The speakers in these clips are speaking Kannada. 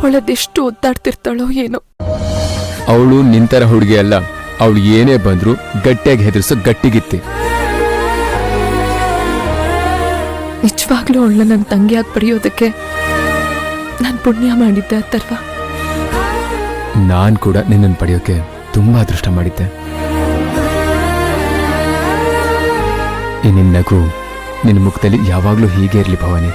ಅವಳದೆಷ್ಟು ಒದ್ದಾಡ್ತಿರ್ತಾಳೋ ಏನೋ. ಅವಳು ನಿಂತರ ಹುಡುಗಿ ಅಲ್ಲ, ಅವಳು ಏನೇ ಬಂದ್ರು ಗಟ್ಟಿಯಾಗಿ ಹೆದರ್ಸೋ ಗಟ್ಟಿಗಿತ್ತಿ. ನಿಜವಾಗ್ಲೂ ಅವಳನ್ನ ನನ್ನ ತಂಗಿಯಾಗಿ ಪಡೆಯೋದಕ್ಕೆ ನಾನು ಪುಣ್ಯ ಮಾಡಿದ್ದೆ ಅಥರ್ವ. ನಾನ್ ಕೂಡ ನಿನ್ನನ್ನು ಪಡೆಯೋಕೆ ತುಂಬಾ ಅದೃಷ್ಟ ಮಾಡಿದ್ದೆ. ಈ ನಿನ್ನ ನಗು ನಿನ್ನ ಮುಖದಲ್ಲಿ ಯಾವಾಗ್ಲೂ ಹೀಗೆ ಇರಲಿ ಭವಾನಿ.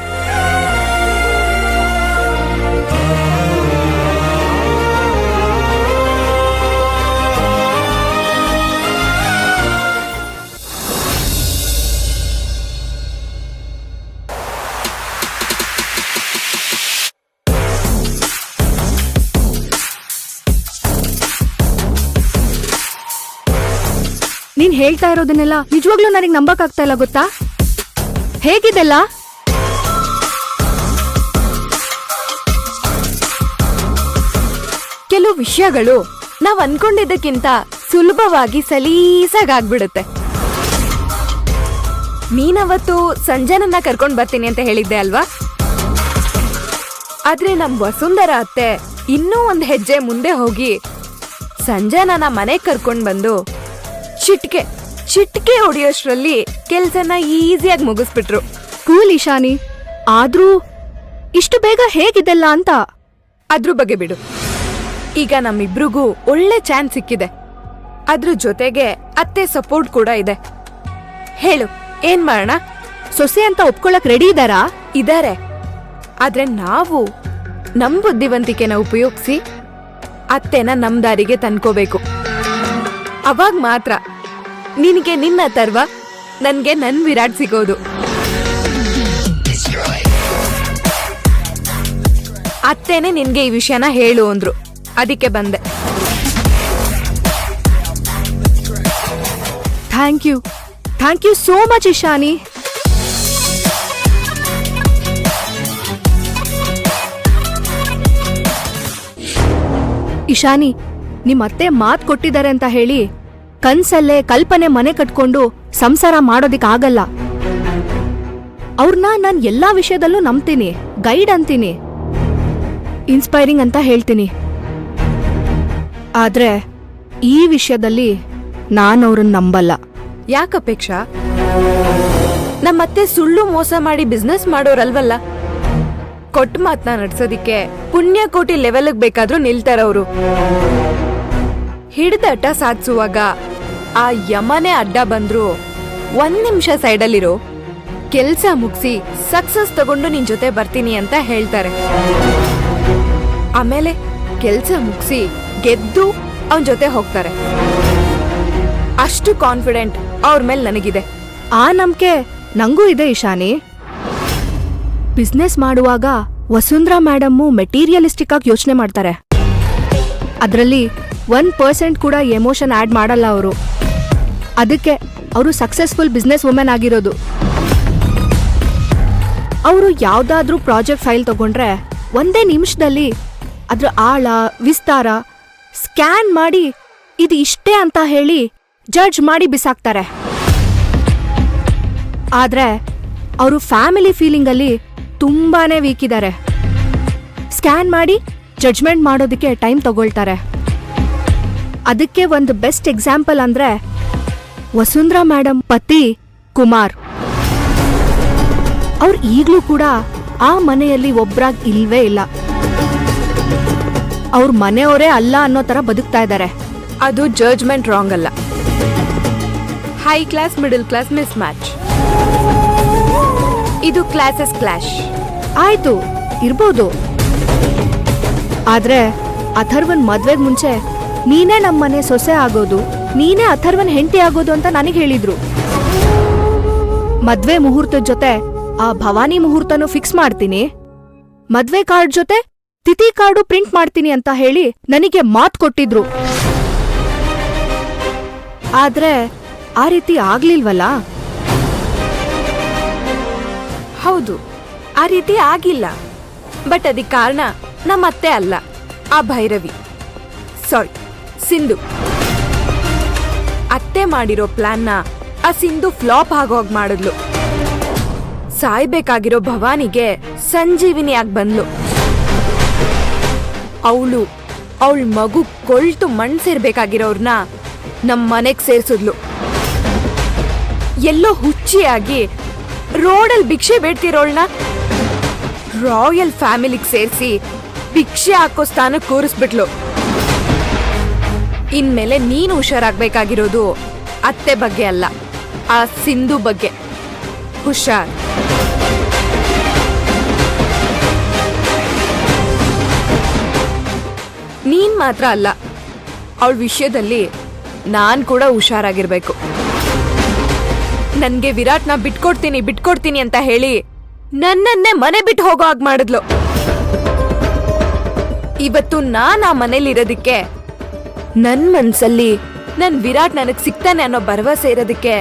ನೀನ್ ಹೇಳ್ತಾ ಇರೋದನ್ನೆಲ್ಲ ನಿಜವಾಗ್ಲೂ ನನಗೆ ನಂಬಕ್ ಆಗ್ತಾ ಇಲ್ಲ ಗೊತ್ತಾ? ಹೇಗಿದೆಲ್ಲ? ಕೆಲವು ವಿಷಯಗಳು ನಾವ್ ಅನ್ಕೊಂಡಿದ್ದಕ್ಕಿಂತ ಸುಲಭವಾಗಿ ಸಲೀಸಾಗ್ಬಿಡುತ್ತೆ. ನೀನವತ್ತು ಸಂಜನನ್ನ ಕರ್ಕೊಂಡ್ ಬರ್ತೀನಿ ಅಂತ ಹೇಳಿದ್ದೆ ಅಲ್ವಾ? ಆದ್ರೆ ನಮ್ ವಸುಂಧರ ಅತ್ತೆ ಇನ್ನೂ ಒಂದ್ ಹೆಜ್ಜೆ ಮುಂದೆ ಹೋಗಿ ಸಂಜನನ ಮನೆಗ್ ಕರ್ಕೊಂಡ್ ಬಂದು ಚಿಟ್ಕೆ ಹೊಡಿಯೋಷ್ಟ್ರಲ್ಲಿ ಕೆಲ್ಸನ ಈಸಿಯಾಗಿ ಮುಗಿಸ್ಬಿಟ್ರು. ಕೂಲ್ ಇಶಾನಿ, ಆದ್ರೂ ಇಷ್ಟು ಬೇಗ ಹೇಗಿದೆಲ್ಲ ಅಂತ. ಅದ್ರ ಬಗ್ಗೆ ಬಿಡು. ಈಗ ನಮ್ಮಿಬ್ರಿಗೂ ಒಳ್ಳೆ ಚಾನ್ಸ್ ಸಿಕ್ಕಿದೆ. ಅದ್ರ ಜೊತೆಗೆ ಅತ್ತೆ ಸಪೋರ್ಟ್ ಕೂಡ ಇದೆ. ಹೇಳು, ಏನ್ ಮಾಡೋಣ? ಸೊಸೆ ಅಂತ ಒಪ್ಕೊಳಕ್ ರೆಡಿ ಇದಾರಾ? ಇದಾರೆ. ಆದ್ರೆ ನಾವು ನಮ್ ಬುದ್ಧಿವಂತಿಕೆನ ಉಪಯೋಗಿಸಿ ಅತ್ತೆನ ನಮ್ ದಾರಿಗೆ ತಂದ್ಕೋಬೇಕು. ಅವಾಗ ಮಾತ್ರ ನಿನಗೆ ನಿನ್ನ ಅಥರ್ವ, ನನ್ಗೆ ನನ್ ವಿರಾಟ್ ಸಿಗೋದು. ಅತ್ತೇನೆ ನಿನ್ಗೆ ಈ ವಿಷಯನ ಹೇಳು ಅಂದ್ರು, ಅದಕ್ಕೆ ಬಂದೆ. Thank you so much Ishani. Ishani, ನಿಮ್ ಅತ್ತೆ ಮಾತ್ ಕೊಟ್ಟಿದ್ದಾರೆ ಅಂತ ಹೇಳಿ ಕನ್ಸಲ್ಲೇ ಕಲ್ಪನೆ ಮನೆ ಕಟ್ಕೊಂಡು ಸಂಸಾರ ಮಾಡೋದಿಕ್ಕಾಗಲ್ಲ. ಅವ್ರನ್ನ ನಾನ್ ಎಲ್ಲಾ ವಿಷಯದಲ್ಲೂ ನಂಬ್ತೀನಿ, ಗೈಡ್ ಅಂತೀನಿ, ಇನ್ಸ್ಪೈರಿಂಗ್ ಅಂತ ಹೇಳ್ತೀನಿ. ಆದ್ರೆ ಈ ವಿಷಯದಲ್ಲಿ ನಾನ್ ಅವ್ರನ್ನ ನಂಬಲ್ಲ. ಯಾಕಪೇಕ್ಷಾ? ನಮ್ಮತ್ತೆ ಸುಳ್ಳು ಮೋಸ ಮಾಡಿ ಬಿಸ್ನೆಸ್ ಮಾಡೋರಲ್ವಲ್ಲ. ಕೊಟ್ಟ ಮಾತನ್ನ ನಡ್ಸೋದಿಕ್ಕೆ ಪುಣ್ಯಕೋಟಿ ಲೆವೆಲ್ಗೆ ಬೇಕಾದ್ರೂ ನಿಲ್ತಾರವ್ರು. ಹಿಡ್ದಟ ಸಾಧಿಸುವಾಗ ಆ ಯಮನೆ ಅಡ್ಡ ಬಂದ್ರು 1 ನಿಮಿಷ ಸೈಡಲ್ಲಿರೋ, ಕೆಲ್ಸ ಮುಗಿಸಿ ಸಕ್ಸಸ್ ತಗೊಂಡು ನಿನ್ ಜೊತೆ ಬರ್ತೀನಿ ಅಂತ ಹೇಳ್ತಾರೆ. ಆಮೇಲೆ ಕೆಲ್ಸ ಮುಗಿಸಿ ಗೆದ್ದು ಅವನ್ ಜೊತೆ ಹೋಗ್ತಾರೆ. ಅಷ್ಟು ಕಾನ್ಫಿಡೆಂಟ್ ಅವ್ರ ಮೇಲೆ ನನಗಿದೆ. ಆ ನಂಬಿಕೆ ನಂಗೂ ಇದೆ ಇಶಾನಿ. ಬಿಸ್ನೆಸ್ ಮಾಡುವಾಗ ವಸುಂಧರಾ ಮೇಡಮ್ಮು ಮೆಟೀರಿಯಲಿಸ್ಟಿಕ್ ಆಗಿ ಯೋಚನೆ ಮಾಡ್ತಾರೆ. ಅದರಲ್ಲಿ 1% ಕೂಡ ಎಮೋಷನ್ ಆಡ್ ಮಾಡಲ್ಲ ಅವರು. ಅದಕ್ಕೆ ಅವರು ಸಕ್ಸಸ್ಫುಲ್ ಬಿಸ್ನೆಸ್ ವುಮೆನ್ ಆಗಿರೋದು. ಅವರು ಯಾವ್ದಾದ್ರೂ ಪ್ರಾಜೆಕ್ಟ್ ಫೈಲ್ ತಗೊಂಡ್ರೆ 1 ನಿಮಿಷದಲ್ಲಿ ಅದ್ರ ಆಳ ವಿಸ್ತಾರ ಸ್ಕ್ಯಾನ್ ಮಾಡಿ ಇದು ಇಷ್ಟೇ ಅಂತ ಹೇಳಿ ಜಡ್ಜ್ ಮಾಡಿ ಬಿಸಾಕ್ತಾರೆ. ಆದ್ರೆ ಅವರು ಫ್ಯಾಮಿಲಿ ಫೀಲಿಂಗ್ ಅಲ್ಲಿ ತುಂಬಾನೇ ವೀಕ್ ಇದ್ದಾರೆ. ಸ್ಕ್ಯಾನ್ ಮಾಡಿ ಜಡ್ಜ್ಮೆಂಟ್ ಮಾಡೋದಕ್ಕೆ ಟೈಮ್ ತಗೊಳ್ತಾರೆ. ಅದಕ್ಕೆ ಒಂದು ಬೆಸ್ಟ್ ಎಕ್ಸಾಂಪಲ್ ಅಂದ್ರೆ ವಸುಂಧರಾ ಮೇಡಮ್ ಪತಿ ಕುಮಾರ್. ಅವ್ರು ಈಗ್ಲೂ ಕೂಡ ಆ ಮನೆಯಲ್ಲಿ ಒಬ್ರಾಗ್ ಇಲ್ವೇ ಇಲ್ಲ. ಅವ್ರ ಮನೆಯವರೇ ಅಲ್ಲ ಅನ್ನೋ ತರ ಬದುಕ್ತಾ ಇದ್ದಾರೆ. ಅದು ಜಡ್ಜ್ಮೆಂಟ್ ರಾಂಗ್ ಅಲ್ಲ, high class middle class miss match. ಇದು ಕ್ಲಾಸಸ್ ಕ್ಲಾಶ್. ಆಯ್ತು, ಇರ್ಬೋದು. ಆದ್ರೆ ಅಥರ್ವನ್ ಮದ್ವೆಗ್ ಮುಂಚೆ ನೀನೇ ನಮ್ಮನೆ ಸೊಸೆ ಆಗೋದು, ನೀನೇ ಅಥರ್ವನ್ ಹೆಂಡತಿ ಆಗೋದು ಅಂತ ನನಗೆ ಹೇಳಿದ್ರು. ಮದ್ವೆ ಮುಹೂರ್ತದ ಜೊತೆ ಆ ಭವಾನಿ ಮುಹೂರ್ತನೂ ಫಿಕ್ಸ್ ಮಾಡ್ತೀನಿ, ಮದ್ವೆ ಕಾರ್ಡ್ ಜೊತೆ ತಿಥಿ ಕಾರ್ಡು ಪ್ರಿಂಟ್ ಮಾಡ್ತೀನಿ ಅಂತ ಹೇಳಿ ನನಗೆ ಮಾತು ಕೊಟ್ಟಿದ್ರು. ಆದ್ರೆ ಆ ರೀತಿ ಆಗ್ಲಿಲ್ವಲ್ಲ? ಹೌದು, ಆ ರೀತಿ ಆಗಿಲ್ಲ. ಬಟ್ ಅದಕ್ಕೆ ಕಾರಣ ನಮ್ಮತ್ತೆ ಅಲ್ಲ, ಆ ಭೈರವಿ, ಸಾರಿ ಸಿಂಧು. ಅತ್ತೆ ಮಾಡಿರೋ ಪ್ಲಾನ್ನ ಆ ಸಿಂಧು ಫ್ಲಾಪ್ ಆಗೋಗ್ ಮಾಡಿದ್ಲು. ಸಾಯ್ಬೇಕಾಗಿರೋ ಭವಾನಿಗೆ ಸಂಜೀವಿನಿಯಾಗಿ ಬಂದ್ಲು. ಅವಳ ಮಗು ಕೊಳ್ತು ಮಣ್ ಸೇರ್ಬೇಕಾಗಿರೋರ್ನ ನಮ್ ಮನೆಗ್ ಸೇರ್ಸಿದ್ಲು. ಎಲ್ಲೋ ಹುಚ್ಚಿಯಾಗಿ ರೋಡಲ್ ಭಿಕ್ಷೆ ಬೇಡ್ತಿರೋಳ್ನ ರಾಯಲ್ ಫ್ಯಾಮಿಲಿಗ್ ಸೇರ್ಸಿ ಭಿಕ್ಷೆ ಹಾಕೋ ಸ್ಥಾನಕ್ಕೆ ಕೂರಿಸ್ಬಿಟ್ಲು. ಇನ್ಮೇಲೆ ನೀನು ಹುಷಾರಾಗ್ಬೇಕಾಗಿರೋದು ಅತ್ತೆ ಬಗ್ಗೆ ಅಲ್ಲ, ಆ ಸಿಂಧು ಬಗ್ಗೆ. ಹುಷಾರ್. ನೀನ್ ಮಾತ್ರ ಅಲ್ಲ, ಅವಳ ವಿಷಯದಲ್ಲಿ ನಾನ್ ಕೂಡ ಹುಷಾರಾಗಿರ್ಬೇಕು. ನನ್ಗೆ ವಿರಾಟ್ನ ಬಿಟ್ಕೊಡ್ತೀನಿ ಅಂತ ಹೇಳಿ ನನ್ನನ್ನೇ ಮನೆ ಬಿಟ್ಟು ಹೋಗೋ ಹಾಗೆ ಮಾಡಿದ್ಲು. ಇವತ್ತು ನಾನ್ ಆ ಮನೇಲಿರೋದಿಕ್ಕೆ, ನನ್ ಮನ್ಸಲ್ಲಿ ನನ್ ವಿರಾಟ್ ನನಗ್ ಸಿಗ್ತಾನೆ ಅನ್ನೋ ಭರವಸೆ ಇರೋದಕ್ಕೆ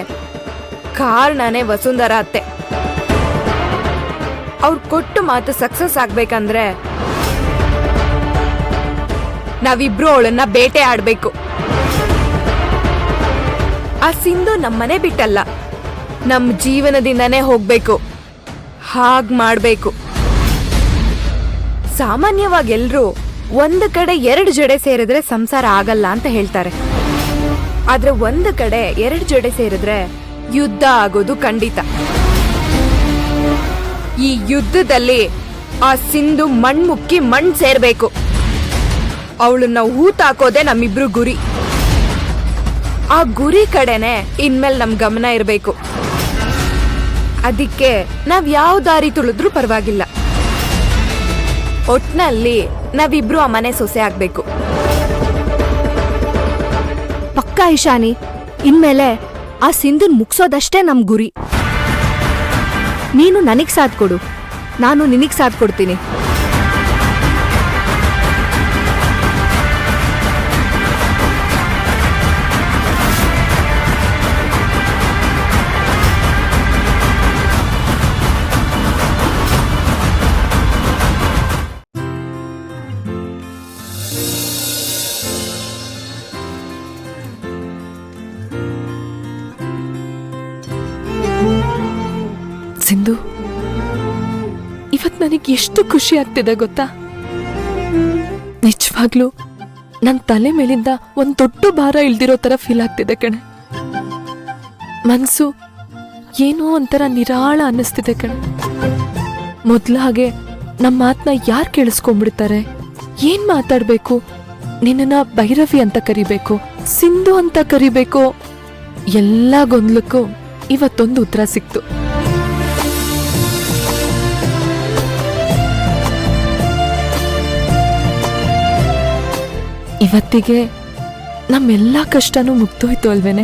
ಕಾರಣನೇ ವಸುಂಧರಾ ಅತ್ತೆ. ಅವ್ರು ಕೊಟ್ಟು ಮಾತು ಸಕ್ಸಸ್ ಆಗ್ಬೇಕಂದ್ರೆ ನಾವಿಬ್ರು ಅವಳನ್ನ ಬೇಟೆ ಆಡ್ಬೇಕು. ಆ ಸಿಂಧು ನಮ್ಮನೆ ಬಿಟ್ಟಲ್ಲ, ನಮ್ ಜೀವನದಿಂದನೇ ಹೋಗ್ಬೇಕು. ಹಾಗ್ ಮಾಡ್ಬೇಕು. ಸಾಮಾನ್ಯವಾಗಿ ಎಲ್ರೂ ಒಂದು ಕಡೆ 2 ಜಡೆ ಸೇರಿದ್ರೆ ಸಂಸಾರ ಆಗಲ್ಲ ಅಂತ ಹೇಳ್ತಾರೆ. ಆದ್ರೆ ಒಂದು ಕಡೆ 2 ಜಡೆ ಸೇರಿದ್ರೆ ಯುದ್ಧ ಆಗೋದು ಖಂಡಿತ. ಈ ಯುದ್ಧದಲ್ಲಿ ಆ ಸಿಂಧು ಮಣ್ಣು ಸೇರ್ಬೇಕು. ಅವಳನ್ನ ಹೂತಾಕೋದೆ ನಮ್ಮಿಬ್ರು ಗುರಿ. ಆ ಗುರಿ ಕಡೆನೆ ಇನ್ಮೇಲೆ ನಮ್ ಗಮನ ಇರ್ಬೇಕು. ಅದಕ್ಕೆ ನಾವ್ ಯಾವ ದಾರಿ ತುಳಿದ್ರೂ ಪರವಾಗಿಲ್ಲ. ಒಟ್ನಲ್ಲಿ ನಾವಿಬ್ರು ಆ ಮನೆ ಸೊಸೆ ಆಗ್ಬೇಕು. ಪಕ್ಕಾ ಇಶಾನಿ, ಇನ್ಮೇಲೆ ಆ ಸಿಂಧುನ್ ಮುಗ್ಸೋದಷ್ಟೇ ನಮ್ ಗುರಿ. ನೀನು ನನಗ್ ಸಾಥ್ ಕೊಡು, ನಾನು ನಿನಗ್ ಸಾಥ್ ಕೊಡ್ತೀನಿ. ಸಿಂಧು, ಇವತ್ ನನಗೆ ಎಷ್ಟು ಖುಷಿ ಆಗ್ತಿದೆ ಗೊತ್ತಾ? ನಿಜವಾಗ್ಲೂ ನನ್ ತಲೆ ಮೇಲಿಂದ ಒಂದ್ ದೊಡ್ಡ ಭಾರ ಇಳ್ದಿರೋ ತರ ಫೀಲ್ ಆಗ್ತಿದೆ ಕಣೆ. ಮನ್ಸು ಏನೋ ಒಂಥರ ನಿರಾಳ ಅನ್ನಿಸ್ತಿದೆ ಕಣೆ. ಮೊದ್ಲ ಹಾಗೆ ನಮ್ಮ ಮಾತನ್ನ ಯಾರು ಕೇಳಿಸ್ಕೊಂಡ್ಬಿಡ್ತಾರೆ? ಏನ್ ಮಾತಾಡ್ಬೇಕು? ನಿನ್ನ ಭೈರವಿ ಅಂತ ಕರಿಬೇಕು, ಸಿಂಧು ಅಂತ ಕರಿಬೇಕು? ಎಲ್ಲ ಗೊಂದಲಕ್ಕೂ ಇವತ್ತೊಂದು ಉತ್ತರ ಸಿಕ್ತು. ಇವತ್ತಿಗೆ ನಮ್ಮೆಲ್ಲಾ ಕಷ್ಟನೂ ಮುಗ್ದೋಯ್ತು ಅಲ್ವೇನೆ?